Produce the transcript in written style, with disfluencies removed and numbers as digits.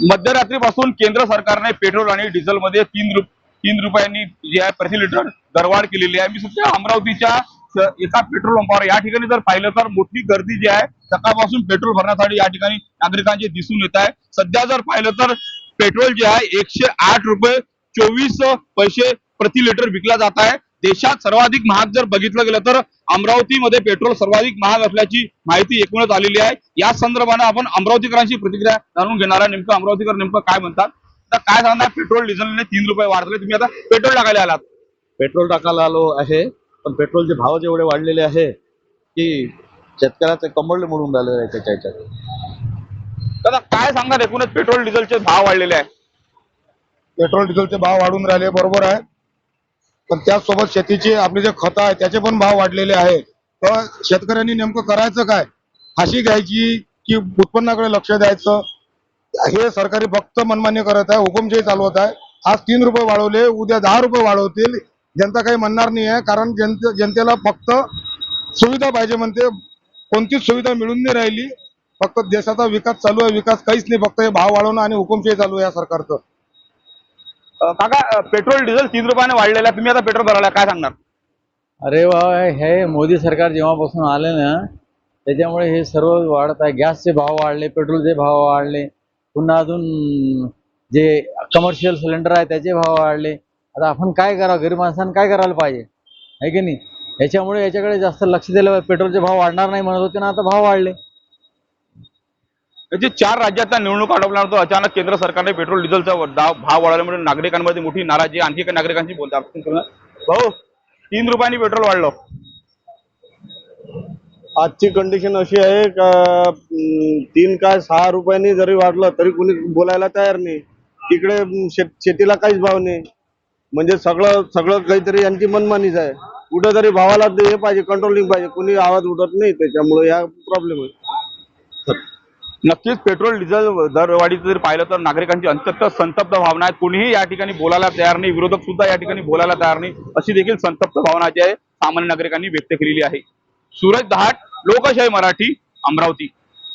मध्यरात्रीपासून केंद्र सरकारने पेट्रोल आणि डिझेल मध्ये 3 रुपयांनी जे आहे प्रति लिटर दरवाढ केलेली आहे। मी सध्या अमरावतीच्या एका पेट्रोल पंपावर या ठिकाणी जर पाहिलं तर मोठी गर्दी जी आहे सकाळपासून पेट्रोल भरण्यासाठी या ठिकाणी नागरिकांचे दिसून येत आहे। सध्या जर पाहिलं तर पेट्रोल जे आहे 108 रुपये 24 पैसे प्रति लिटर विकला जात आहे। देशात सर्वाधिक महाग जर बघितलं गेलं तर अमरावतीमध्ये पेट्रोल सर्वाधिक महाग असल्याची माहिती एकूणच आलेली आहे। या संदर्भाने आपण अमरावतीकरांची प्रतिक्रिया जाणून घेणार आहे। नेमकं अमरावतीकर नेमकं काय म्हणतात, तर काय सांगणार, पेट्रोल डिझेलने 3 रुपये वाढले, तुम्ही आता पेट्रोल टाकायला आलात? पेट्रोल टाकायला आलो आहे, पण पेट्रोलचे भाव जेवढे वाढलेले आहे की शेतकऱ्याचे कंबरले मोडून राहिलेले आहे त्याच्या ह्याच्यात। दादा काय सांगणार, एकूणच पेट्रोल डिझेलचे भाव वाढलेले आहे? पेट्रोल डिझेलचे भाव वाढून राहिले बरोबर आहे, पण त्याचसोबत शेतीचे आपले जे खत आहे त्याचे पण भाव वाढलेले आहे। तर शेतकऱ्यांनी नेमकं करायचं काय, फाशी घ्यायची की उत्पन्नाकडे लक्ष द्यायचं, हे सरकारी फक्त मनमान्य करत आहे, हुकुमशाही चालवत आहे। आज 3 रुपये वाढवले, उद्या 10 रुपये वाढवतील, जनता काही म्हणणार नाही आहे, कारण जनतेला फक्त सुविधा पाहिजे म्हणते, कोणतीच सुविधा मिळून नाही राहिली। फक्त देशाचा विकास चालू आहे, विकास काहीच नाही, फक्त हे भाव वाढवणं आणि हुकुमशाही चालू आहे या सरकारचं। काका पेट्रोल डिझेल 3 रुपयाने वाढलेला आहे, तुम्ही आता पेट्रोल भरायला काय सांगणार? अरे वा, हे मोदी सरकार जेव्हापासून आले ना त्याच्यामुळे हे सर्व वाढत आहे। गॅसचे भाव वाढले, पेट्रोलचे भाव वाढले, पुन्हा अजून जे कमर्शियल सिलेंडर आहे त्याचे भाव वाढले। आता आपण काय करावं, गरीब माणसांनी काय करायला पाहिजे, आहे की नाही? याच्यामुळे याच्याकडे जास्त लक्ष दिलं पाहिजे। पेट्रोलचे भाव वाढणार नाही म्हणत होते ना, आता भाव वाढले। जे 4 राज्यातल्या निवडणूक आटोपल्यानंतर अचानक केंद्र सरकारने पेट्रोल डिझेलचा भाव वाढवल्यामुळे नागरिकांमध्ये मोठी नाराजी, आणखी काही नागरिकांची बोलतात। भाऊ 3 रुपयांनी पेट्रोल वाढलं, आजची कंडिशन अशी आहे का 3 काय 6 रुपयांनी जरी वाढलं तरी कोणी बोलायला तयार नाही। इकडे शेतीला काहीच भाव नाही, म्हणजे सगळं काहीतरी यांची मनमानीच आहे। कुठं तरी भावाला हे पाहिजे, कंट्रोलिंग पाहिजे, कोणी आवाज उठत नाही, त्याच्यामुळे या प्रॉब्लेम आहे। नक्कीच पेट्रोल डिझेल दरवाढीचं जर पाहिलं तर नागरिकांची अत्यंत संतप्त भावना आहे। कोणीही या ठिकाणी बोलायला तयार नाही, विरोधक सुद्धा या ठिकाणी बोलायला तयार नाही, अशी देखील संतप्त भावना जी आहे सामान्य नागरिकांनी व्यक्त केलेली आहे। सूरज दहाट, लोकशाही मराठी, अमरावती।